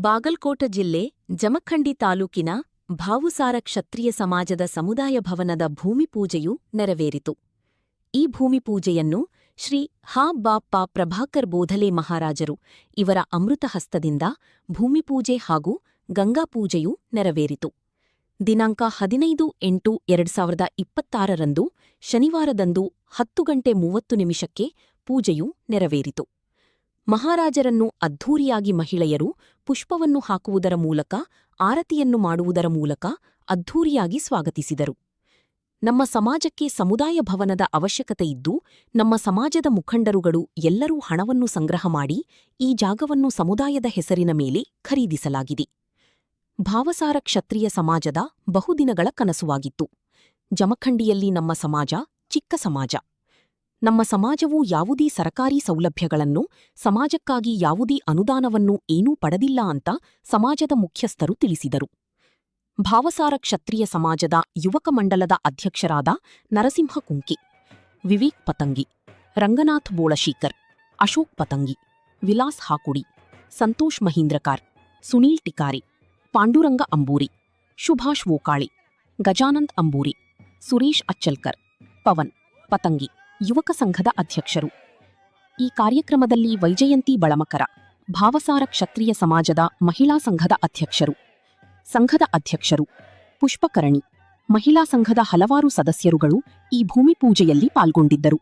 ಬಾಗಲಕೋಟ ಜಿಲ್ಲೆ ಜಮಖಂಡಿ ತಾಲೂಕಿನ ಭಾವುಸಾರ ಕ್ಷತ್ರಿಯ ಸಮಾಜದ ಸಮುದಾಯ ಭವನದ ಭೂಮಿಪೂಜೆಯು ನೆರವೇರಿತು. ಈ ಭೂಮಿಪೂಜೆಯನ್ನು ಶ್ರೀ ಹ.ಬ.ಪ. ಪ್ರಭಾಕರ್ ಬೋಧಲೆ ಮಹಾರಾಜರು ಇವರ ಅಮೃತ ಹಸ್ತದಿಂದ ಭೂಮಿಪೂಜೆ ಹಾಗೂ ಗಂಗಾಪೂಜೆಯು ನೆರವೇರಿತು. ದಿನಾಂಕ 15/8/2026 ಶನಿವಾರದಂದು 10:30 ಪೂಜೆಯು ನೆರವೇರಿತು. ಮಹಾರಾಜರನ್ನು ಅದ್ಧೂರಿಯಾಗಿ ಮಹಿಳೆಯರು ಪುಷ್ಪವನ್ನು ಹಾಕುವುದರ ಮೂಲಕ ಆರತಿಯನ್ನು ಮಾಡುವುದರ ಮೂಲಕ ಅದ್ಧೂರಿಯಾಗಿ ಸ್ವಾಗತಿಸಿದರು. ನಮ್ಮ ಸಮಾಜಕ್ಕೆ ಸಮುದಾಯ ಭವನದ ಅವಶ್ಯಕತೆಯಿದ್ದು, ನಮ್ಮ ಸಮಾಜದ ಮುಖಂಡರುಗಳು ಎಲ್ಲರೂ ಹಣವನ್ನು ಸಂಗ್ರಹ ಮಾಡಿ ಈ ಜಾಗವನ್ನು ಸಮುದಾಯದ ಹೆಸರಿನ ಮೇಲೆ ಖರೀದಿಸಲಾಗಿದೆ. ಭಾವಸಾರ ಕ್ಷತ್ರಿಯ ಸಮಾಜದ ಬಹುದಿನಗಳ ಕನಸುವಾಗಿತ್ತು. ಜಮಖಂಡಿಯಲ್ಲಿ ನಮ್ಮ ಸಮಾಜ ಚಿಕ್ಕ ಸಮಾಜ. ನಮ್ಮ ಸಮಾಜವು ಯಾವುದೇ ಸರಕಾರಿ ಸೌಲಭ್ಯಗಳನ್ನು, ಸಮಾಜಕ್ಕಾಗಿ ಯಾವುದೇ ಅನುದಾನವನ್ನು ಏನೂ ಪಡೆದಿಲ್ಲ ಅಂತ ಸಮಾಜದ ಮುಖ್ಯಸ್ಥರು ತಿಳಿಸಿದರು. ಭಾವಸಾರ ಕ್ಷತ್ರಿಯ ಸಮಾಜದ ಯುವಕ ಮಂಡಲದ ಅಧ್ಯಕ್ಷರಾದ ನರಸಿಂಹ ಕುಂಕಿ, ವಿವೇಕ್ ಪತಂಗಿ, ರಂಗನಾಥ್ ಬೋಳಶೀಕರ್, ಅಶೋಕ್ ಪತಂಗಿ, ವಿಲಾಸ್ ಹಾಕುಡಿ, ಸಂತೋಷ್ ಮಹೀಂದ್ರಕಾರ್, ಸುನೀಲ್ ಟಿಕಾರಿ, ಪಾಂಡುರಂಗ ಅಂಬೂರಿ, ಸುಭಾಷ್ ವೋಕಾಳಿ, ಗಜಾನಂದ್ ಅಂಬೂರಿ, ಸುರೇಶ್ ಅಚ್ಚಲ್ಕರ್, ಪವನ್ ಪತಂಗಿ ಯುವಕ ಸಂಘದ ಅಧ್ಯಕ್ಷರು. ಈ ಕಾರ್ಯಕ್ರಮದಲ್ಲಿ ವೈಜಯಂತಿ ಬಳಮಕರ, ಭಾವಸಾರ ಕ್ಷತ್ರಿಯ ಸಮಾಜದ ಮಹಿಳಾ ಸಂಘದ ಅಧ್ಯಕ್ಷರು, ಸಂಘದ ಅಧ್ಯಕ್ಷರು, ಪುಷ್ಪಕರಣಿ, ಮಹಿಳಾ ಸಂಘದ ಹಲವಾರು ಸದಸ್ಯರುಗಳು ಈ ಭೂಮಿಪೂಜೆಯಲ್ಲಿ ಪಾಲ್ಗೊಂಡಿದ್ದರು.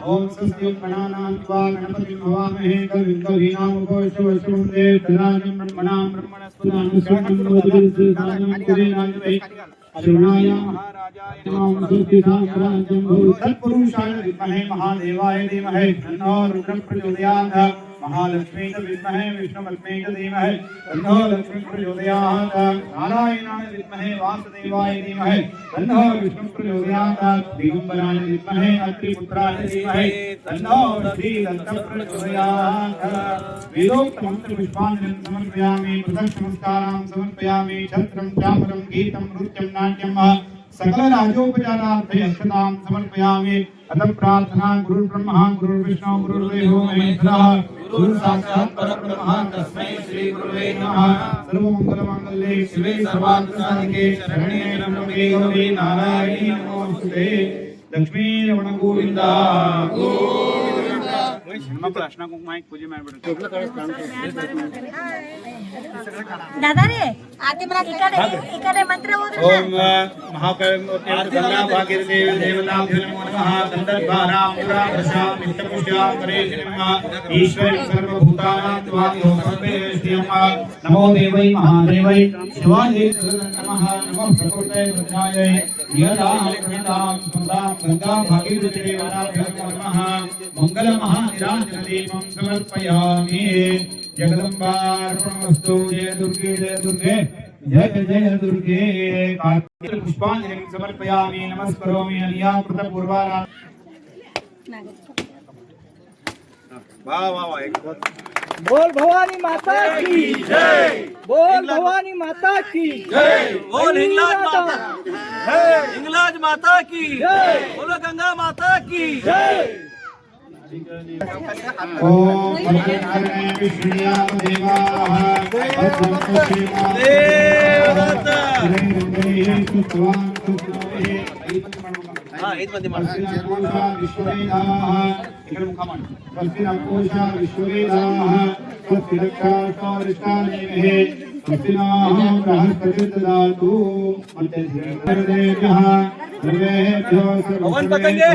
ओम स्वस्ति गणानां त्वा गणपतिं हवामहे कविं कवीनाम् उपविश्ववसुंदे तदानीं ब्रह्मणां ब्रह्मणस्पदां सुखं कुरेणाय अरुणाय महाराजाय स्वस्ति साम्राज्यं भूत् तत्पुरुषाय विद्महे महादेवाय धीमहि तन्नो रुद्रः प्रचोदयात् महालक्ष्मी च विद्महे विष्णुपत्नी च धीमहि तन्नो लक्ष्मी प्रचोदयात् नारायणाय विद्महे वासुदेवाय धीमहि तन्नो विष्णु प्रचोदयात् दिगंबराय विद्महे अत्रिपुत्राय धीमहि तन्नो श्रीदत्त प्रचोदयात् वेदोक्त मंत्र पुष्पांजलिं समर्पयामि प्रदक्ष नमस्कारां समर्पयामि छत्रं चामरं गीतं नृत्यं नाट्यं सकल राजोपचारार्थे अक्षतां समर्पयामि अतः प्रार्थना गुरु ब्रह्मा गुरु विष्णु गुरुर्देवो महेश्वरः गुरु साक्षात् परब्रह्म तस्मै श्री गुरुवे नमः सर्वमंगल मांगल्ये शिवे सर्वार्थ साधिके शरण्ये त्र्यंबके गौरी नारायणी नमोस्तुते लक्ष्मी रमण गोविंदा गोविंदा प्रश्न को माइक पूजे में दादा रे आते मला इकडे मंत्र ओम महाकाय भागीरथी देवताभ्यो नमो नमः दंडद्वारा पुरा दशा मित्रपुष्या करेशि नमः ईश्वर सर्वभूतानां त्वादिहो सर्वेश्वरः नमो देवै महादेवै शिवाय नमः नमः प्रकृते वज्राय यदा प्रणतां सुंदां गंगा भागीरथी देवताभ्यो नमो नमः मंगल महानिराजन दीपं समर्पयामि जगदम्बार्पणमस्तु जय दुर्गे जय दुर्गे जय जय दुर्गे कार्तिक पुष्पांजलिं समर्पयामि नमस्करोमि अलिया कृतपूर्वारा वाह वाह वाह एक बोल भवानी माता की जय बोल भवानी माता की जय बोल हिंगलाज माता हिंगलाज माता की जय बोलो गंगा माता की जय ओम भगवान विष्णुया देवाः देवता पवन पतंगे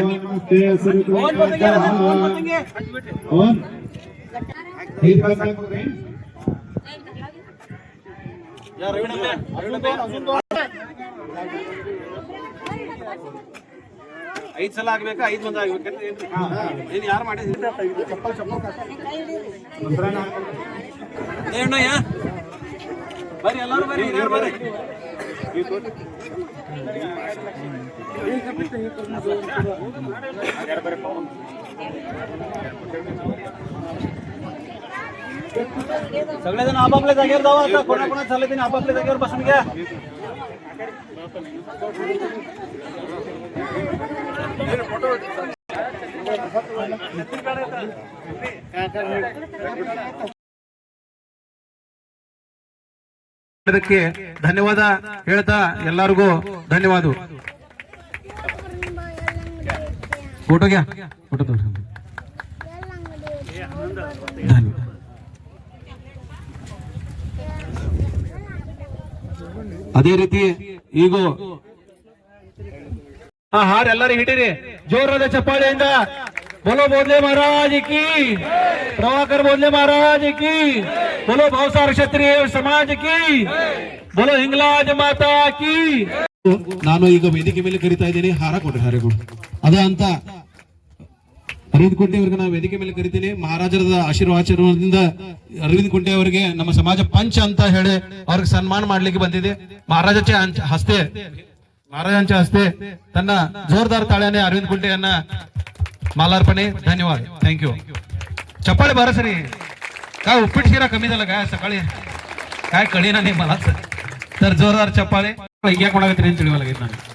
ಐದು ಸಲ ಆಗ್ಬೇಕಾ ಐದು ಮಂದಿ ಆಗ್ಬೇಕು ಏನು ಯಾರು ಮಾಡಿದ್ರು ಏನಯ್ಯ ಬರ್ರಿ ಎಲ್ಲರೂ ಬರ್ರಿ ಯಾರು ಬರ್ರಿ सगळेजण आपापल्या जागेवर जाऊ आता कोणा चालले त्यांनी आपापल्या जागेवर बसून घ्या ಧನ್ಯವಾದ ಹೇಳ್ತಾ ಎಲ್ಲರಿಗೂ ಧನ್ಯವಾದ ಫೋಟೋ ಗ್ಯಾ ಫೋಟೋ ಧನ್ಯವಾದ ಅದೇ ರೀತಿ ಈಗ ಹಾರ ಎಲ್ಲರೂ ಹಿಡಿರಿ ಜೋರಾದ ಚಪ್ಪಾಳೆಯಿಂದ बोलो बोधले महाराज की प्रभाकर बोधले महाराज की बोलो भावसार क्षत्रिय समाज की बोलो हिंगलाज माता की ನಾನು ಈಗ ವೇದಿಕೆ ಮೇಲೆ ಕರೀತಾ ಇದ್ದೀನಿ ಹಾರ ಕೊಡ್ರಿ ಹಾರಗಳು ಅದ ಅಂತ ಅರವಿಂದ್ ಕುಂಟೆ ಅವರಿಗೆ ನಾನು ವೇದಿಕೆ ಮೇಲೆ ಕರಿತೀನಿ ಮಹಾರಾಜರದ ಆಶೀರ್ವಾದದಿಂದ ಅರವಿಂದ್ ಕುಂಟೆ ಅವರಿಗೆ ನಮ್ಮ ಸಮಾಜ ಪಂಚ ಅಂತ ಹೇಳಿ ಅವ್ರಿಗೆ ಸನ್ಮಾನ ಮಾಡ್ಲಿಕ್ಕೆ ಬಂದಿದೆ महाराजांच्या हस्ते ತನ್ನ ಜೋರ್ದಾರ್ ತಾಳ್ಯಾನೆ ಅರವಿಂದ್ ಕುಂಟೆಯನ್ನ मालार्पणे धन्यवाद थँक्यू चप्पाळे बरं सरी काय उपीट शिरा कमी झालं काय सकाळी काय कळीना नाही मलाच तर जोरदार चप्पाळे या कोणाला तरी चिडवा लागेल नाही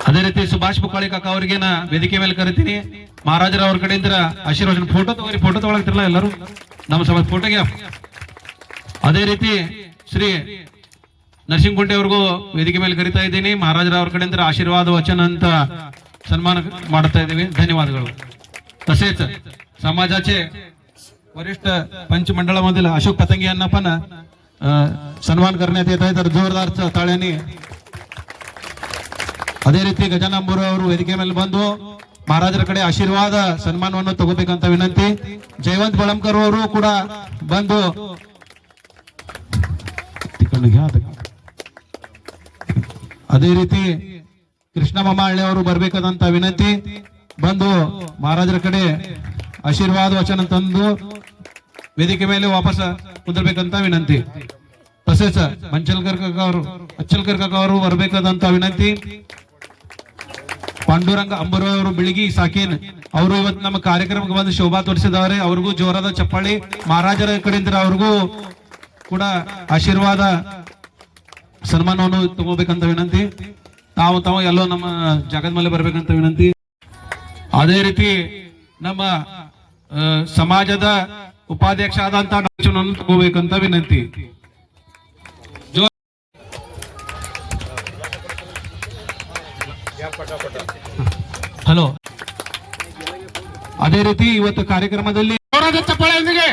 ಅದೇ ರೀತಿ ಸುಭಾಷ್ ಬುಕ್ಕಾಳಿ ಕಾಕ ಅವರಿಗೆ ನಾ ವೇದಿಕೆ ಮೇಲೆ ಕರಿತೀನಿ ಮಹಾರಾಜರ ಅವ್ರ ಕಡೆಯಿಂದ ಆಶೀರ್ವಾದ ಫೋಟೋ ತಗೋರಿ ಫೋಟೋ ತಗೊಳಕ್ತಿರಲ್ಲ ಎಲ್ಲರೂ ನಮ್ಮ ಸಮಾಜ ಫೋಟೋಗೆ ಅದೇ ರೀತಿ ಶ್ರೀ ನರಸಿಂಹಗುಂಟೆ ಅವ್ರಿಗೂ ವೇದಿಕೆ ಮೇಲೆ ಕರಿತಾ ಇದ್ದೀನಿ महाराजರ ಅವ್ರ ಕಡೆಯಿಂದ आशीर्वाद वचन ಅಂತ सन्मान ಮಾಡ್ತಾ ಇದ್ದೀವಿ धन्यवादಗಳು तसेच समाजाचे वरिष्ठ पंच मंडळामधील अशोक पतंगे यांना पण सन्मान करण्यात येत आहे तर जोरदार ताळ्यांनी ಅದೇ ರೀತಿ ಗಜಾನನ ಬೋರ ಅವರು ವೇದಿಕೆ ಮೇಲೆ ಬಂದು महाराजರ ಕಡೆ आशीर्वाद ಸನ್ಮಾನವನ್ನು ತಗೋಬೇಕಂತ ವಿನಂತಿ ಜಯವಂತ ಬಳಂಕರ್ ಅವರು ಕೂಡ ಬಂದು ಅದೇ ರೀತಿ ಕೃಷ್ಣ ಮಮಾಳ್ಳಿ ಅವರು ಬರಬೇಕಾದಂತ ವಿನಂತಿ ಬಂದು ಮಹಾರಾಜರ ಕಡೆ ಆಶೀರ್ವಾದ ವಚನ ತಂದು ವೇದಿಕೆ ಮೇಲೆ ವಾಪಸ್ ಕುಂದರ್ಬೇಕಂತ ವಿನಂತಿ. तसेच मंचलकर काका ಅವರು ಅಚ್ಚಲ್ಕರ್ ಕಾಕ ಅವರು ಬರಬೇಕಾದಂತ ವಿನಂತಿ. ಪಾಂಡುರಂಗ ಅಂಬರು ಅವರು ಬಿಳಿಗಿ ಸಾಕೇನ್ ಅವರು ಇವತ್ತು ನಮ್ಮ ಕಾರ್ಯಕ್ರಮಕ್ಕೆ ಬಂದು ಶೋಭಾ ತೋರಿಸಿದವರೆ. ಅವ್ರಿಗೂ ಜೋರಾದ ಚಪ್ಪಾಳಿ. ಮಹಾರಾಜರ ಕಡೆಯಿಂದ ಅವ್ರಿಗೂ ಕೂಡ ಆಶೀರ್ವಾದ ಸನ್ಮಾನವನ್ನು ತಗೋಬೇಕಂತ ವಿನಂತಿ. ತಾವು ಎಲ್ಲೋ ನಮ್ಮ ಜಾಗದ ಮೇಲೆ ಬರ್ಬೇಕಂತ ವಿನಂತಿ. ಅದೇ ರೀತಿ ನಮ್ಮ ಸಮಾಜದ ಉಪಾಧ್ಯಕ್ಷ ಆದಂತ ತಗೋಬೇಕಂತ ವಿನಂತಿ. ಹಲೋ. ಅದೇ ರೀತಿ ಇವತ್ತು ಕಾರ್ಯಕ್ರಮದಲ್ಲಿ ಚಪ್ಪಾಳೆಯೊಂದಿಗೆ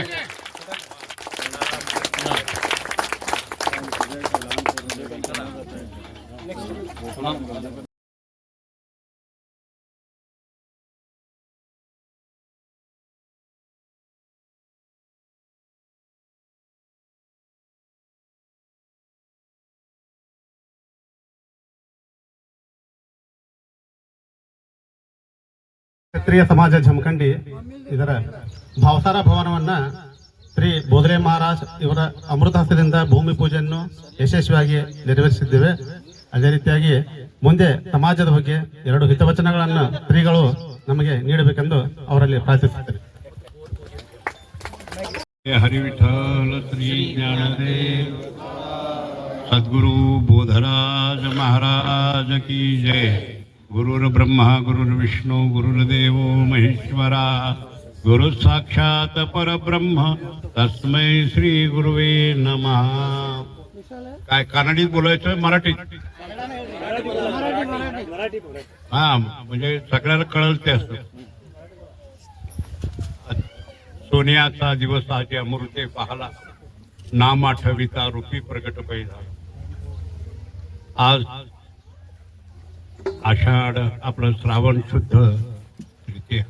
ಕ್ಷತ್ರಿಯ ಸಮಾಜ ಜಮಖಂಡಿ ಇದರ ಭಾವಸಾರ ಭವನವನ್ನ ಶ್ರೀ ಬೋಧರೆ ಮಹಾರಾಜ್ ಇವರ ಅಮೃತಹಸ್ತದಿಂದ ಭೂಮಿ ಪೂಜೆಯನ್ನು ಯಶಸ್ವಿಯಾಗಿ ನೆರವೇರಿಸಿದ್ದೇವೆ. ಅದೇ ರೀತಿಯಾಗಿ ಮುಂದೆ ಸಮಾಜದ ಬಗ್ಗೆ 2 ಹಿತವಚನಗಳನ್ನು ಶ್ರೀಗಳು ನಮಗೆ ನೀಡಬೇಕೆಂದು ಅವರಲ್ಲಿ ಪ್ರಾರ್ಥಿಸುತ್ತೇವೆ. हरिविठल श्री ज्ञानदेव सद्गुरु बोधराज महाराज की जय. गुरुर् ब्रह्मा गुरुर्विष्णू गुरुर्देवो महेश्वरा गुरु साक्षात परब्रह्म तस्मै श्री गुरुवे नमः. काय कन्नडीत बोलायचं मराठीत? हा, म्हणजे सगळ्याला कळलं ते असतं. सोन्याचा दिवस आज अमृते पाहला नाम आठविता रूपी प्रगट पहिला. आज आषाढ आपलं श्रावण शुद्ध तृतीय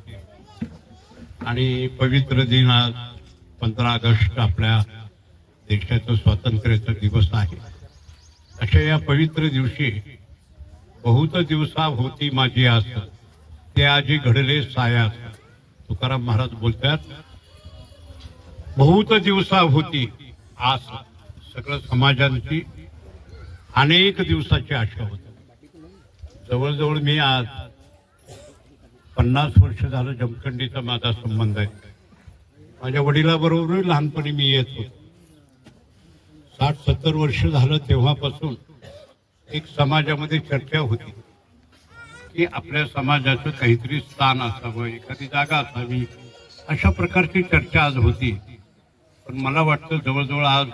आणि पवित्र दिन आज 15 ऑगस्ट आपल्या देशाचं स्वातंत्र्याचा दिवस आहे. अशा या पवित्र दिवशी बहुत दिवसा होती माझी आस ते आजी घडले सायास. तुकाराम महाराज बोलतात बहुत दिवसा होती आस. सगळं समाजांची अनेक दिवसाची आशा होती. जवळजवळ मी आज 50 वर्ष झालं जमखंडीचा माझा संबंध आहे. माझ्या वडिलाबरोबर लहानपणी मी येत होतो. 60-70 वर्ष झालं तेव्हापासून एक समाजामध्ये चर्चा होती की आपल्या समाजाचं काहीतरी स्थान असावं, एखादी जागा असावी, अशा प्रकारची चर्चा आज होती. पण मला वाटतं जवळजवळ आज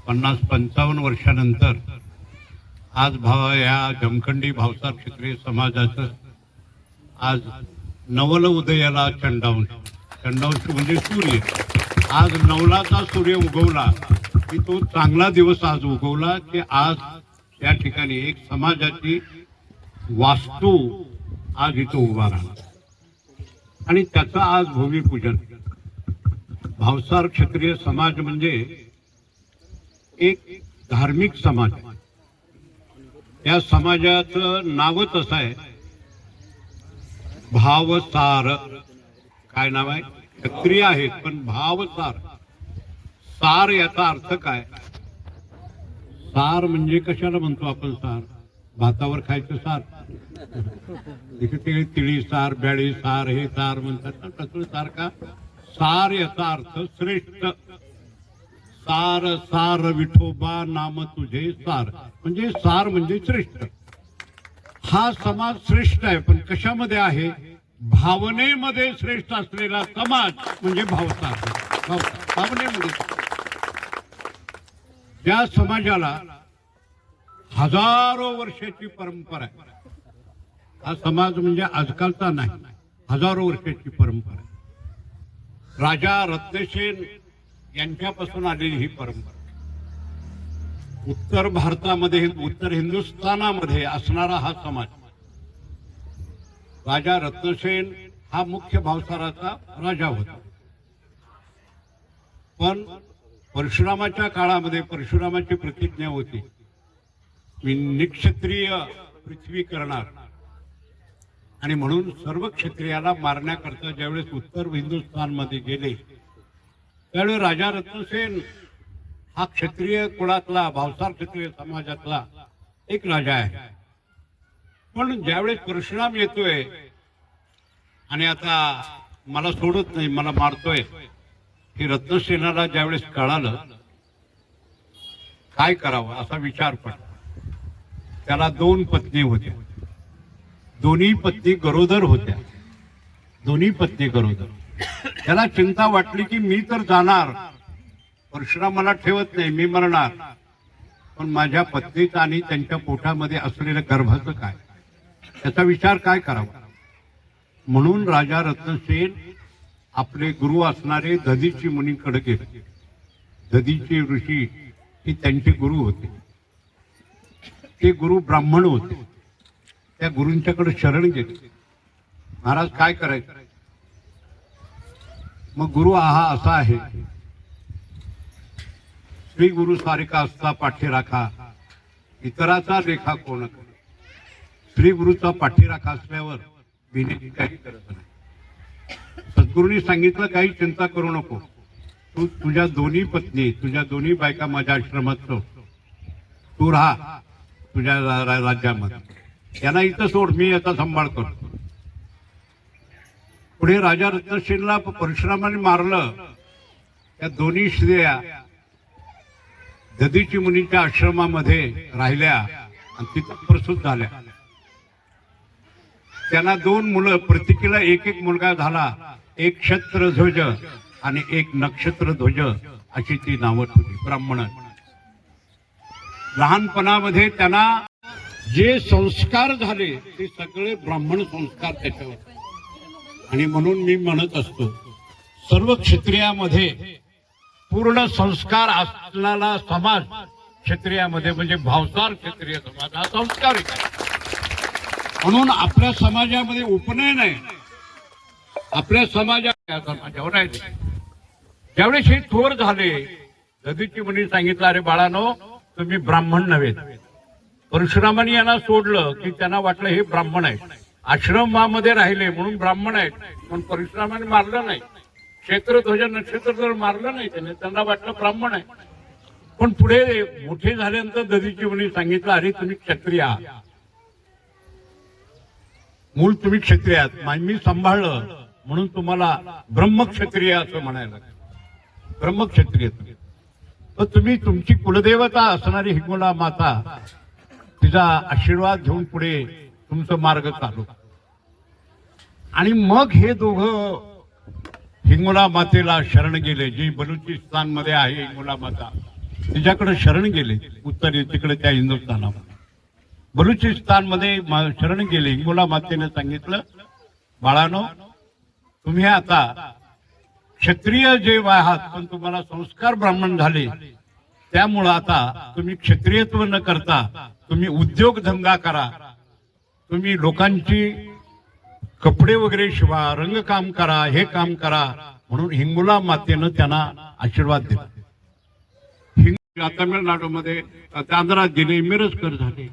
50-55 वर्षानंतर आज या जमखंडी भावसार क्षत्रिय समाजाचं आज नवल उदयाला चंडांश म्हणजे सूर्य. आज नवलाचा सूर्य उगवला की तो चांगला दिवस आज उगवला की आज या ठिकाणी एक समाजाची वास्तू आज इथं उभा राहणार आणि त्याचं आज भूमिपूजन. भावसार क्षत्रिय समाज म्हणजे एक धार्मिक समाज. या समाजाचं नावच असं आहे भावसार. काय नाव आहे? क्षत्रिय आहेत पण भावसार. सार याचा अर्थ काय? सार म्हणजे कशाला म्हणतो आपण सार? भातावर खायचं सार, तिळी सार, ब्याळी सार, हे सार म्हणतात ना, तसं सार का? सार याचा अर्थ श्रेष्ठ. सार सार विठोबा नाम तुझे सार, म्हणजे सार म्हणजे श्रेष्ठ. हा समाज श्रेष्ठ आहे पण कशामध्ये आहे? भावनेमध्ये श्रेष्ठ असलेला समाज म्हणजे भावसार. भावनेमध्ये ज्या समाजाला हजारो वर्षाची परंपरा आहे. हा समाज म्हणजे आजकालचा नाही, हजारो वर्षाची परंपरा आहे. राजा रत्नसेन यांच्यापासून आलेली ही परंपरा. उत्तर भारतामध्ये, उत्तर हिंदुस्थानामध्ये असणारा हा समाज. राजा रत्नसेन हा मुख्य भावसाराचा राजा होता. पण परशुरामाच्या काळामध्ये परशुरामाची प्रतिज्ञा होती, मी निक्षत्रिय पृथ्वी करणार. आणि म्हणून सर्व क्षत्रियाला मारण्याकरता ज्यावेळेस उत्तर हिंदुस्थानमध्ये गेले त्यावेळी राजा रत्नसेन हा क्षत्रिय कुळातला भावसार क्षत्रिय समाजातला एक राजा आहे. पण ज्यावेळेस परशुराम येतोय आणि आता मला सोडत नाही, मला मारतोय, हे रत्नसेनाला ज्यावेळेस कळालं काय करावं असा विचार पडला. त्याला 2 पत्नी होत्या, दोन्ही पत्नी गरोदर होत्या, दोन्ही पत्नी गरोदर. त्याला चिंता वाटली की मी तर जाणार, परशुराम मला ठेवत नाही, मी मरणार, पण माझ्या पत्नीचा आणि त्यांच्या पोटामध्ये असलेल्या गर्भाचं काय, त्याचा विचार काय करावा. म्हणून राजा रत्नसेन आपले गुरु असणारे दधीची मुनीकडे गेले. दधीचे ऋषी हे त्यांचे गुरु होते, ते गुरु ब्राह्मण होते. त्या गुरूंच्याकडे शरण गेले, महाराज काय करायचं. मग गुरु हा असा आहे, श्री गुरु सारिका असता पाठी राखा, इतराचा लेखा कोण करे. श्री गुरुचा पाठीराखा असल्यावर भिनेची काही गरज नाही. सद्गुरूंनी सांगितलं काही चिंता करू नको, तू तुझ्या दोन्ही पत्नी, तुझ्या दोन्ही बायका माझ्या आश्रमात ठेव, तू राहा तुझ्या राज्यामध्ये, त्यांना इथं सोड, मी याचा सांभाळ करतो. पुढे राजा रत्नसेनला परशुरामाने मारलं. त्या दोन्ही स्त्रिया दधीची मुनीच्या आश्रमामध्ये राहिल्या आणि तिथं प्रसूत झाल्या. त्यांना 2 मुलं, प्रत्येकीला एक मुलगा झाला. एक क्षत्रध्वज आणि एक नक्षत्रध्वज अशी ती नावं ठेवली. ब्राह्मण. लहानपणामध्ये त्यांना जे संस्कार झाले ते सगळे ब्राह्मण संस्कार त्याच्यावर. आणि म्हणून मी म्हणत असतो सर्व क्षत्रियामध्ये पूर्ण संस्कार असलेला समाज क्षत्रियामध्ये म्हणजे भावसार क्षत्रिय समाज हा संस्कारिक आहे. म्हणून आपल्या समाजामध्ये उपनयन आहे, आपल्या समाजावर आहे. ज्यावेळेस हे थोर झाले, दधीची मुनी सांगितलं, अरे बाळानो तुम्ही ब्राह्मण नव्हे. परशुरामाने यांना सोडलं की त्यांना वाटलं हे ब्राह्मण आहे, आश्रमामध्ये राहिले म्हणून ब्राह्मण आहेत. पण परशुरामाने मारलं नाही, क्षेत्रध्वज नक्षत्रध्वज मारलं नाही त्याने, त्यांना वाटलं ब्राह्मण आहे. पण पुढे मोठे झाल्यानंतर दधीची मुनी सांगितलं, अरे तुम्ही क्षत्रिय आहात, मूळ तुम्ही क्षत्रिय आहात, मी सांभाळलं म्हणून तुम्हाला ब्रह्मक्षत्रिय असं म्हणायला. ब्रह्मक्षत्रिय तर तुम्ही तुमची कुलदेवता असणारी हिंगोला माता, तिचा आशीर्वाद घेऊन पुढे तुमचं मार्ग चालू. आणि मग हे दोघं हिंगोला मातेला शरण गेले, जी बलुचिस्तान मध्ये आहे हिंगोला माता, तिच्याकडे शरण गेले. उत्तर तिकडे त्या हिंदुस्थानामध्ये बलुचिस्तान मध्ये शरण गेले. हिंगोला मातेने सांगितलं, बाळानो तुम्ही आता क्षत्रिय जे आहात पण तुम्हाला संस्कार ब्राह्मण झाले, त्यामुळं आता तुम्ही क्षत्रियत्व न करता तुम्ही उद्योग धंदा करा, तुम्ही लोकांची कपडे वगैरे शिवा, रंगकाम करा, हे काम करा. म्हणून हिंगोला मातेनं त्यांना आशीर्वाद दिला. तामिळनाडूमध्ये आंध्रात गेले, मिरजकर झाले,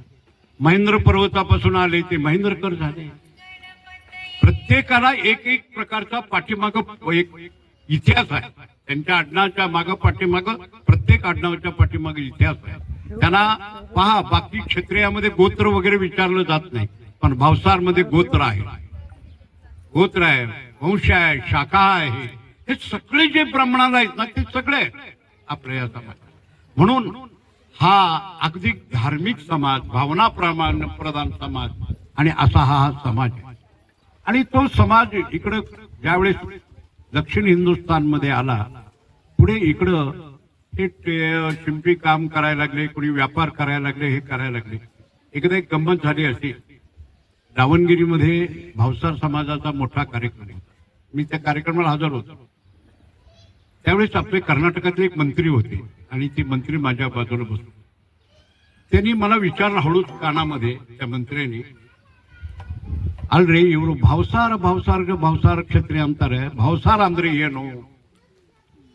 महेंद्र पर्वतापासून आले ते महेंद्रकर झाले. प्रत्येकाला एक प्रकारचा पाठीमाग एक इतिहास आहे. त्यांच्या आडनावाच्या माग पाठीमाग, प्रत्येक आडनावाच्या पाठीमाग इतिहास आहे. त्यांना पहा, बाकी क्षत्रियामध्ये गोत्र वगैरे विचारलं जात नाही, पण भावसार मध्ये गोत्र आहे, गोत्र आहे, वंश आहे, शाखा आहे. हे सगळे जे ब्राह्मणाला आहेत ना ते सगळे आपल्या या समाजात. म्हणून हा अगदी धार्मिक समाज, भावना प्रधान समाज आणि असा हा समाज आहे. आणि तो समाज इकडं ज्यावेळेस दक्षिण हिंदुस्थान मध्ये आला, पुढे इकडं ते शिंपी काम करायला लागले, कोणी व्यापार करायला लागले, हे करायला लागले. एकदा एक गंमत झाली अशी, दावणगिरीमध्ये भावसार समाजाचा मोठा कार्यक्रम, मी त्या कार्यक्रमाला हजर होतो. त्यावेळेस आपले कर्नाटकातले एक मंत्री होते आणि ते मंत्री माझ्या बाजूला बसले. त्यांनी मला विचारलं हळूच कानामध्ये, त्या मंत्र्यांनी, ಅಲ್ರಿ ಇವರು भावसार क्षत्रिय ಅಂತಾರೆ, भावसार ಅಂದ್ರೆ ಏನು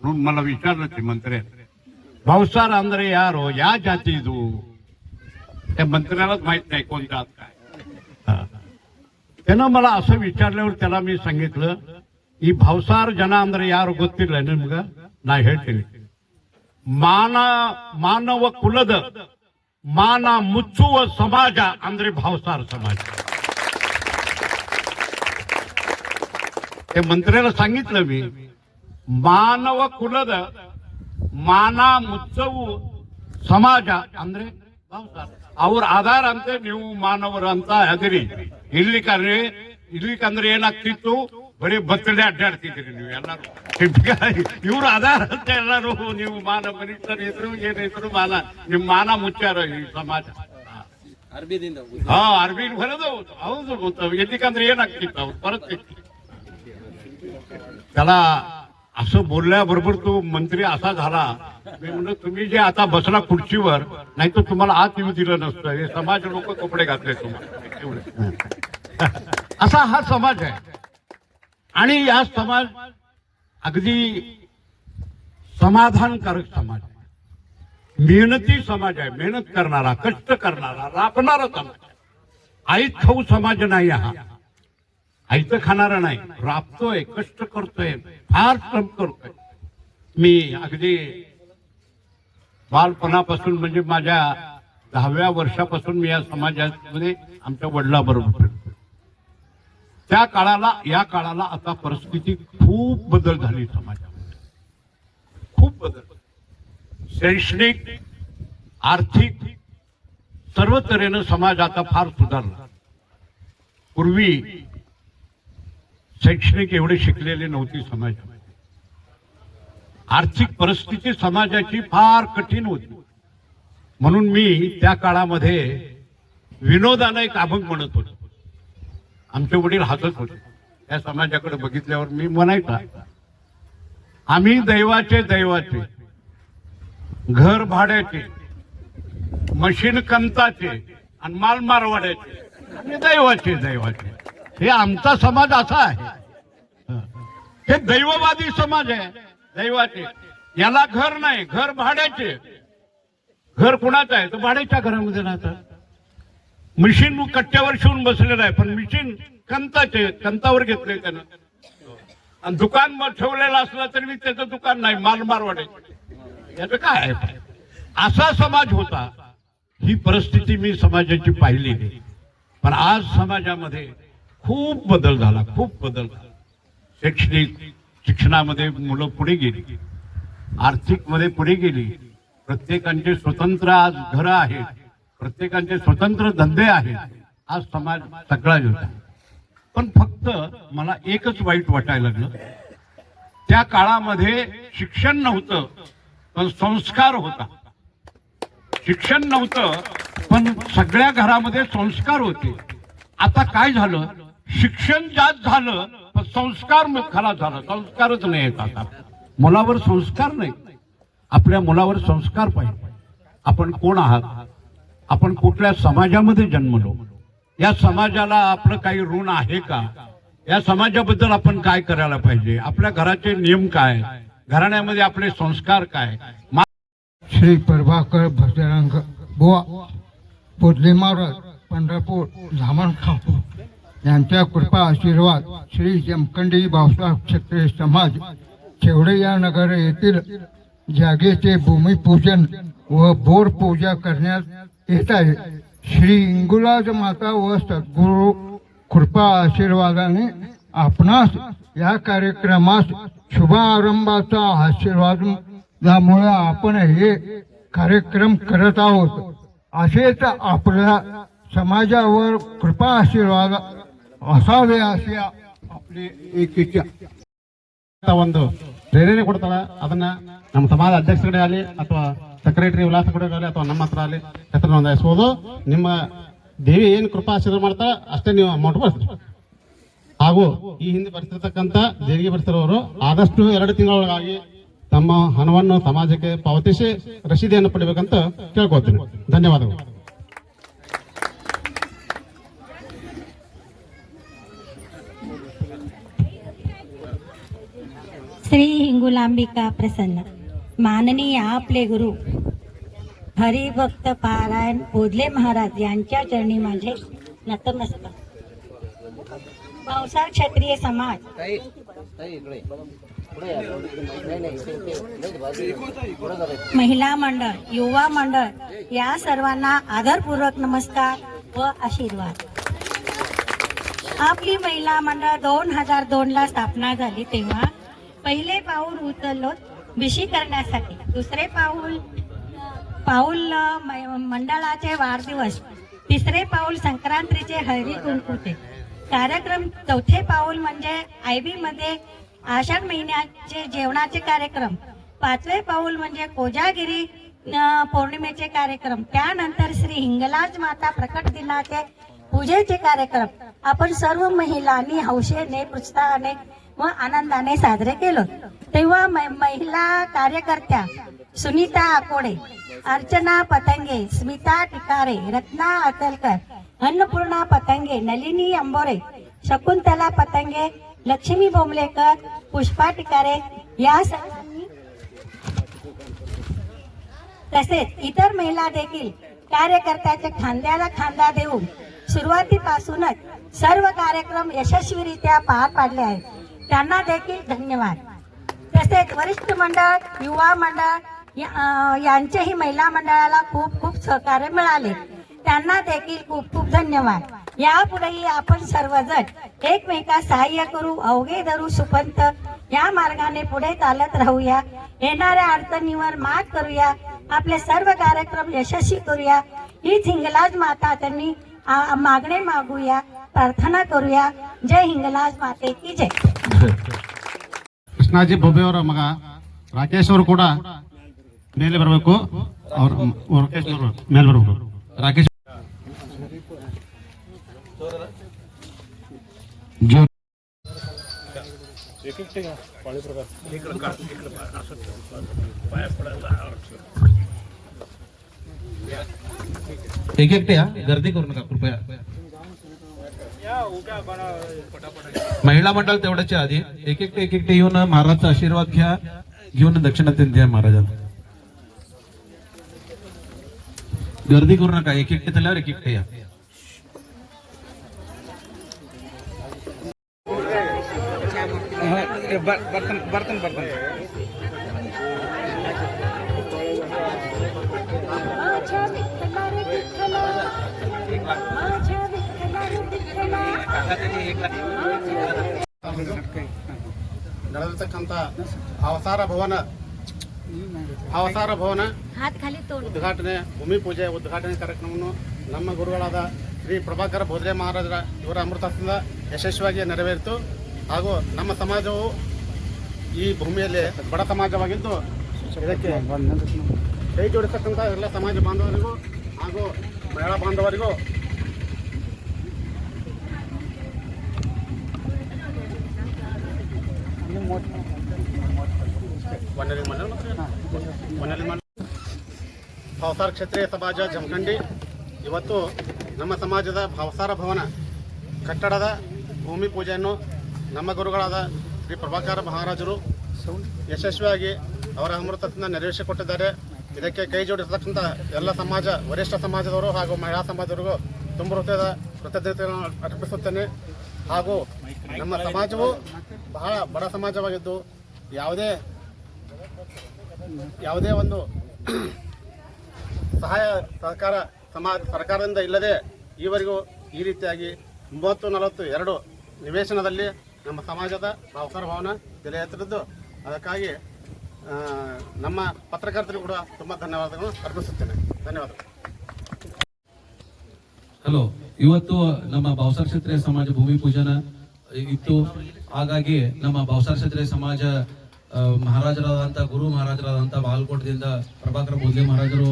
मला विचारलं ते मंत्री. भावसार ಅಂದ್ರೆ ಯಾರು, या जाती ಇದು, त्या मंत्र्यालाच माहित नाही कोण जात काय. त्यानं मला असं विचारल्यावर त्याला मी सांगितलं ಈ ಭಾವಸಾರ ಜನ ಅಂದ್ರೆ ಯಾರು ಗೊತ್ತಿಲ್ಲ ನಿಮ್ಗ ನಾ ಹೇಳ್ತೀನಿ ಮಾನವ ಕುಲದ ಮಾನ ಮುಚ್ಚುವ ಸಮಾಜ ಅಂದ್ರೆ ಭಾವಸಾರ ಸಮಾಜ हे मंत्र्याला सांगितलं मी ಮಾನವ ಕುಲದ ಮಾನ ಮುಚ್ಚುವ ಸಮಾಜ ಅಂದ್ರೆ ಭಾವಸಾರ ಅವ್ರ ಆಧಾರ ಅಂತೆ ನೀವು ಮಾನವರು ಅಂತ ಅದರಿ ಇರ್ಲಿಕ್ಕಂದ್ರೆ ಏನಾಗ್ತಿತ್ತು ಬರೀ ಬತ್ತಡೆ ಅಡ್ಡಾಡ್ತಿದ್ರಿ ನೀವು ಎಲ್ಲರೂ ಇವ್ರ ಆಧಾರ ಅಂತ ಎಲ್ಲರೂ ನೀವು ಮಾನ ಮನುಷ್ಯರು ಏನಿದ್ರು ಮಾನ ನಿಮ್ ಮಾನ ಮುಚ್ಚಾರ ಈ ಸಮಾಜ ಅರ್ಬಿನ್ ಬರೋದು ಹೌದು ಎಲ್ಲಿಕಂದ್ರೆ ಏನಾಗ್ತಿತ್ತು ಅವ್ರು ಬರುತ್ತಿತ್ತು त्याला असं बोलल्याबरोबर तो मंत्री असा झाला मी म्हणलं तुम्ही जे आता बसला खुर्चीवर नाही तर तुम्हाला आत येऊ दिलं नसतं हे समाज लोक कपडे घातले तुम्हाला एवढे असा हा समाज आहे आणि या समाज अगदी समाधानकारक समाज आहे मेहनती समाज आहे मेहनत करणारा कष्ट करणारा राबणारा समाज आईत खाऊ समाज नाही हा आईचं खाणारा नाही राबतोय कष्ट करतोय फार श्रम करतोय मी अगदी बालपणापासून म्हणजे माझ्या 10व्या वर्षापासून मी या समाजामध्ये आमच्या वडिलांबरोबर फिरतो त्या काळाला या काळाला आता परिस्थिती खूप बदल झाली समाजामध्ये खूप बदल शैक्षणिक आर्थिक सर्व तऱ्हेनं समाज आता फार सुधारला पूर्वी शैक्षणिक एवढे शिकलेले नव्हती समाजामध्ये आर्थिक परिस्थिती समाजाची फार कठीण होती म्हणून मी त्या काळामध्ये विनोदानं एक अभंग म्हणत होतो आमचे वडील हसत होते त्या समाजाकडे बघितल्यावर मी म्हणायचा आम्ही दैवाचे घर भाड्याचे मशीन कंताचे आणि माल मारवाड्याचे आम्ही दैवाचे हे आमचा समाज असा आहे हे दैववादी समाज आहे दैवाचे याला घर नाही घर भाड्याचे घर कुणाचं आहे तर भाड्याच्या घरामध्ये राहतात मशीन कट्ट्यावर शिवून बसलेलं आहे पण मशीन कंतावर घेतलंय त्यानं आणि दुकान मग ठेवलेलं असलं तरी त्याचं दुकान नाही माल मारवाड्याचे याचं काय आहे असा समाज होता ही परिस्थिती मी समाजाची पाहिली पण आज समाजामध्ये खूप बदल झाला शिक्षणामध्ये मुलं पुढे गेली आर्थिक मध्ये पुढे गेली प्रत्येकांचे स्वतंत्र आज घरं आहेत प्रत्येकांचे स्वतंत्र धंदे आहेत आज समाज सगळा होता पण फक्त मला एकच वाईट वाटायला लागलं त्या काळामध्ये शिक्षण नव्हतं पण संस्कार होता शिक्षण नव्हतं पण सगळ्या घरामध्ये संस्कार होते आता काय झालं शिक्षण जास्त झालं पण संस्कार खराब झाला संस्कारच नाही येत आता मुलावर संस्कार नाही आपल्या मुलावर संस्कार पाहिजे आपण कोण आहात आपण कुठल्या समाजामध्ये जन्मलो या समाजाला आपलं काही ऋण आहे का या समाजाबद्दल आपण काय करायला पाहिजे आपल्या घराचे नियम काय घराण्यामध्ये आपले संस्कार काय श्री प्रभाकर भजरंग बुवा बोधले महाराज पंढरपूर धामणगाव यांच्या कृपा आशीर्वाद श्री जमखंडी भावसार क्षत्रिय समाज शेवडे या नगर येथील जागेचे भूमिपूजन व बोर पूजा करण्यात येत आहे श्री इंगुलाज माता व सद्गुरु कृपा आशीर्वादाने आपणास या कार्यक्रमास शुभारंभाचा आशीर्वाद त्यामुळे आपण हे कार्यक्रम करत आहोत असेच आपल्या समाजावर कृपा आशीर्वाद असावे असे आपली एक इच्छा ಒಂದು ಪ್ರೇರಣೆ ಕೊಡ್ತಾರ ಅದನ್ನ ನಮ್ಮ ಸಮಾಜ ಅಧ್ಯಕ್ಷರ ಕಡೆ ಆಗಲಿ ಅಥವಾ ಸೆಕ್ರೆಟರಿ ವಿಲಾಸ ಕಡೆ ಆಗಲಿ ಅಥವಾ ನಮ್ಮ ಹತ್ರ ಆಗಲಿ ಹೆಸರು ನೋಂದಾಯಿಸಬಹುದು ನಿಮ್ಮ ದೇವಿ ಏನು ಕೃಪಾ ಆಶೀರ್ವಾದ ಮಾಡ್ತಾರ ಅಷ್ಟೇ ನೀವು ಅಮೌಂಟ್ ಬರ್ತೀರಿ ಹಾಗೂ ಈ ಹಿಂದೆ ಬರ್ತಿರ್ತಕ್ಕಂಥ ದೇವಿಗೆ ಬರ್ತಿರೋರು ಆದಷ್ಟು 2 ತಿಂಗಳೊಳಗಾಗಿ ತಮ್ಮ ಹಣವನ್ನು ಸಮಾಜಕ್ಕೆ ಪಾವತಿಸಿ ರಸೀದಿಯನ್ನು ಪಡಿಬೇಕಂತ ಕೇಳ್ಕೊಳ್ತೀನಿ ಧನ್ಯವಾದಗಳು श्री हिंगुलांबिका प्रसन्न माननीय आपले गुरु हरिभक्त पारायण बोधले महाराज यांच्या चरणी माझे नतमस्तक भावसार क्षत्रिय समाज, महिला मंडळ, युवा मंडळ या सर्वांना आदरपूर्वक नमस्कार व आशीर्वाद. आपली महिला मंडळ 2002 ला स्थापना झाली तेव्हा पहिले पाऊल उचललो बिशी करण्यासाठी, दुसरे पाऊल मंडळाचे वाढदिवस, तिसरे पाऊल संक्रांतीचे हळदी कुंकूचे कार्यक्रम, चौथे पाऊल म्हणजे IB मध्ये आषाढ महिन्याचे जेवणाचे कार्यक्रम, पाचवे पाऊल म्हणजे कोजागिरी पौर्णिमेचे कार्यक्रम, त्यानंतर श्री हिंगलाज माता प्रकट दिनाचे पूजेचे कार्यक्रम आपण सर्व महिलांनी हौशेने, उत्साहाने व आनंदाने साजरे केलो. तेव्हा महिला कार्यकर्त्या सुनीता आकोडे, अर्चना पतंगे, स्मिता टिकारे, रत्ना अचलकर, अन्नपूर्णा पतंगे, नलिनी अंबोरे, शकुंतला पतंगे, लक्ष्मी बोंबलेकर, पुष्पा टिकारे या सर्वांनी तसेच इतर महिला देखील कार्यकर्त्याच्या खांद्याला खांदा देऊन सुरुवातीपासूनच सर्व कार्यक्रम यशस्वीरित्या पार पाडले आहेत. त्यांना देखील धन्यवाद. तसेच वरिष्ठ मंडळ, युवा मंडळ यांचेही महिला मंडळाला खूप खूप सहकार्य मिळाले. त्यांना देखील खूप खूप धन्यवाद. यापुढेही आपण सर्वजण एकमेकास सहाय्य करू, अवघे धरू सुपंत या मार्गाने पुढे चालत राहूया. येणाऱ्या अडचणीवर मात करूया. आपले सर्व कार्यक्रम यशस्वी करूया. हीच हिंगलाज माता त्यांनी मागणे मागूया, प्रार्थना करूया. जय हिंगलाज माते की जय. ಕೃಷ್ಣಾಜಿ ಬೊಬ್ಬೆಯವರ ಮಗ ರಾಕೇಶ್ ಅವರು ಕೂಡ ಮೇಲೆ ಬರಬೇಕು. ರಾಕೇಶ್ ಅವರು ಮೇಲೆ ಬರಬೇಕು. ರಾಕೇಶ್ एक एकटे या, गर्दी करू नका कृपया. महिला मंडळ तेवढ्याच्या आधी एक एकटे येऊन महाराजचा आशीर्वाद घ्या, घेऊन दक्षिणातीन द्या महाराजांना. गर्दी करू नका, एक एकटे झाल्यावर एक एकटे या. बर्तन ನಡೆದಿರ್ತಕ್ಕಂಥ ಭಾವಸಾರ ಭವನ हात खाली तोड. ಉದ್ಘಾಟನೆ, ಭೂಮಿ ಪೂಜೆ ಉದ್ಘಾಟನೆ ಕಾರ್ಯಕ್ರಮವನ್ನು ನಮ್ಮ ಗುರುಗಳಾದ ಶ್ರೀ ಪ್ರಭಾಕರ ಬೋದ್ಲೆ ಮಹಾರಾಜರ ಇವರ ಅಮೃತದಿಂದ ಯಶಸ್ವಿಯಾಗಿ ನೆರವೇರಿತು. ಹಾಗೂ ನಮ್ಮ ಸಮಾಜವು ಈ ಭೂಮಿಯಲ್ಲಿ ಬಡ ಸಮಾಜವಾಗಿದ್ದು ಇದಕ್ಕೆ ಕೈ ಜೋಡಿಸತಕ್ಕಂಥ ಎಲ್ಲ ಸಮಾಜ ಬಾಂಧವರಿಗೂ ಹಾಗೂ ಮಹಿಳಾ ಬಾಂಧವರಿಗೂ ಭಾವಸಾರ ಕ್ಷತ್ರಿಯ ಸಮಾಜ ಜಮಖಂಡಿ ಇವತ್ತು ನಮ್ಮ ಸಮಾಜದ ಭಾವಸಾರ ಭವನ ಕಟ್ಟಡದ ಭೂಮಿ ಪೂಜೆಯನ್ನು ನಮ್ಮ ಗುರುಗಳಾದ ಶ್ರೀ ಪ್ರಭಾಕರ ಮಹಾರಾಜರು ಯಶಸ್ವಿಯಾಗಿ ಅವರ ಅಮೃತದಿಂದ ನೆರವೇರಿಸಿಕೊಟ್ಟಿದ್ದಾರೆ. ಇದಕ್ಕೆ ಕೈ ಜೋಡಿಸತಕ್ಕಂಥ ಎಲ್ಲ ಸಮಾಜ, ವರಿಷ್ಠ ಸಮಾಜದವರು ಹಾಗೂ ಮಹಿಳಾ ಸಮಾಜದವರಿಗೂ ತುಂಬ ಹೃದಯದ ಕೃತಜ್ಞತೆಗಳನ್ನು ಅರ್ಪಿಸುತ್ತೇನೆ. ಹಾಗೂ ನಮ್ಮ ಸಮಾಜವು ಬಹಳ ಬಡ ಸಮಾಜವಾಗಿದ್ದು ಯಾವುದೇ ಒಂದು ಸಹಾಯ ಸಹಕಾರ ಸರ್ಕಾರದಿಂದ ಇಲ್ಲದೆ ಈವರೆಗೂ ಈ ರೀತಿಯಾಗಿ 30-42 ನಿವೇಶನದಲ್ಲಿ ನಮ್ಮ ಸಮಾಜದ ಭಾವಸಾರ ಭವನ ತಲೆ ಎತ್ತರದ್ದು. ಅದಕ್ಕಾಗಿ ನಮ್ಮ ಪತ್ರಕರ್ತರಿಗೂ ಕೂಡ ತುಂಬ ಧನ್ಯವಾದಗಳನ್ನು ಅರ್ಪಿಸುತ್ತೇನೆ. ಧನ್ಯವಾದಗಳು. ಹಲೋ, ಇವತ್ತು ನಮ್ಮ ಭಾವಸಾರ ಕ್ಷತ್ರಿಯ ಸಮಾಜ ಭೂಮಿ ಪೂಜನ ಇತ್ತು. ಹಾಗಾಗಿ ನಮ್ಮ ಭಾವಸಾರ ಕ್ಷತ್ರಿಯ ಸಮಾಜ ಮಹಾರಾಜರಾದಂಥ ಗುರು ಮಹಾರಾಜರಾದಂಥ ಬಾಗಲಕೋಟದಿಂದ ಪ್ರಭಾಕರ ಬೋದ್ಲೆ ಮಹಾರಾಜರು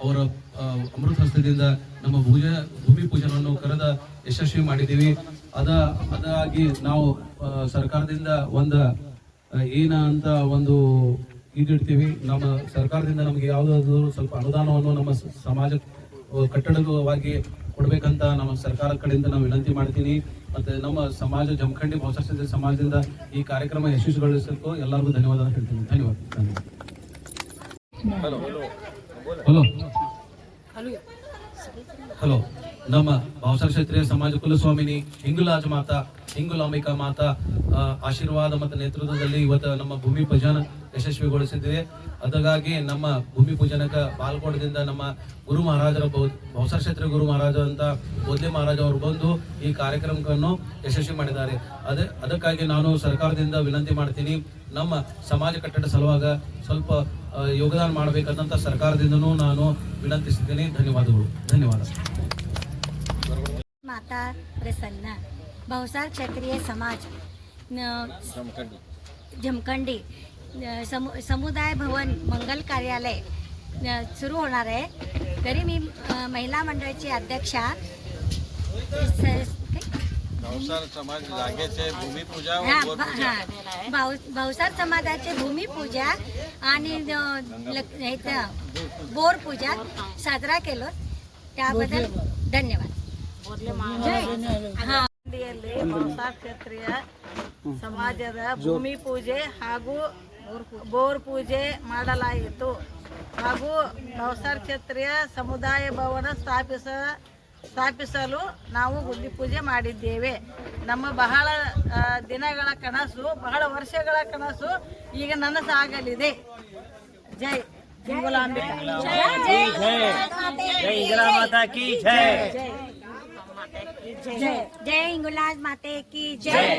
ಅವರ ಅಮೃತ ಹಸ್ತದಿಂದ ನಮ್ಮ ಭೂಮಿ ಪೂಜನವನ್ನು ಕರೆದ ಯಶಸ್ವಿ ಮಾಡಿದ್ದೀವಿ. ಅದಾಗಿ ನಾವು ಸರ್ಕಾರದಿಂದ ಒಂದು ಇದಿಡ್ತೀವಿ. ನಮ್ಮ ಸರ್ಕಾರದಿಂದ ನಮಗೆ ಯಾವುದಾದ್ರೂ ಸ್ವಲ್ಪ ಅನುದಾನವನ್ನು ನಮ್ಮ ಸಮಾಜ ಕಟ್ಟಡವಾಗಿ ಕೊಡ್ಬೇಕಂತ ನಮ್ಮ ಸರ್ಕಾರ ಕಡೆಯಿಂದ ನಾವು ವಿನಂತಿ ಮಾಡ್ತೀನಿ. ಮತ್ತೆ ನಮ್ಮ ಸಮಾಜ ಜಮಖಂಡಿ ಭಾವಸಾರ ಸಮಾಜದಿಂದ ಈ ಕಾರ್ಯಕ್ರಮ ಯಶಸ್ವಿಗೊಳಿಸಬೇಕು. ಎಲ್ಲರಿಗೂ ಧನ್ಯವಾದ ಹೇಳ್ತೀನಿ. ಧನ್ಯವಾದ. ಹಲೋ ಹಲೋ ನಮ್ಮ ಭಾವಸಾರ ಕ್ಷತ್ರಿಯ ಸಮಾಜ ಕುಲಸ್ವಾಮಿನಿ ಹಿಂಗುಲಾಜ ಮಾತಾ ಹಿಂಗುಲಾಂಬಿಕಾ ಮಾತಾ ಆಶೀರ್ವಾದ ಮತ್ತು ನೇತೃತ್ವದಲ್ಲಿ ಇವತ್ತು ನಮ್ಮ ಭೂಮಿ ಪೂಜನ ಯಶಸ್ವಿಗೊಳಿಸಿದ್ದೇವೆ. ಅದಕ್ಕಾಗಿ ನಮ್ಮ ಭೂಮಿ ಪೂಜನಕ್ಕೆ ಪಾಲ್ಗೊಳ್ಳದಿಂದ ನಮ್ಮ ಗುರು ಮಹಾರಾಜರ ಭಾವಸಾರ ಕ್ಷೇತ್ರ ಗುರು ಮಹಾರಾಜ ಅಂತ ಬೋದ್ಲೆ ಮಹಾರಾಜ ಅವರು ಬಂದು ಈ ಕಾರ್ಯಕ್ರಮವನ್ನು ಯಶಸ್ವಿ ಮಾಡಿದ್ದಾರೆ. ಅದಕ್ಕಾಗಿ ನಾನು ಸರ್ಕಾರದಿಂದ ವಿನಂತಿ ಮಾಡ್ತೀನಿ, ನಮ್ಮ ಸಮಾಜ ಕಟ್ಟಡ ಸಲುವಾಗ ಸ್ವಲ್ಪ ಯೋಗದಾನ ಮಾಡಬೇಕಂತ ಸರ್ಕಾರದಿಂದನೂ ನಾನು ವಿನಂತಿಸಿದ್ದೀನಿ. ಧನ್ಯವಾದ. माता प्रसन्न भावसार क्षत्रिय समाज जमखंडी समुदाय भवन मंगल कार्यालय सुरू होणार आहे. तरी मी महिला मंडळाची अध्यक्षा भावसार समाजाचे भूमिपूजा आणि बोर पूजा साजरा केलो, त्याबद्दल धन्यवाद. ಭಾವಸಾರ ಕ್ಷತ್ರಿಯ ಸಮಾಜದ ಭೂಮಿ ಪೂಜೆ ಹಾಗೂ ಬೋರ್ ಪೂಜೆ ಮಾಡಲಾಯಿತು. ಹಾಗೂ ಭಾವಸಾರ ಕ್ಷತ್ರಿಯ ಸಮುದಾಯ ಭವನ ಸ್ಥಾಪಿಸಲು ನಾವು ಗುದ್ದಿ ಪೂಜೆ ಮಾಡಿದ್ದೇವೆ. ನಮ್ಮ ಬಹಳ ದಿನಗಳ ಕನಸು, ಬಹಳ ವರ್ಷಗಳ ಕನಸು ಈಗ ನನಸಾಗಲಿದೆ. ಜೈ ಹಿಂಗುಲಾಂಬಿಕಾ. जय हिंगुलाज माते की जय.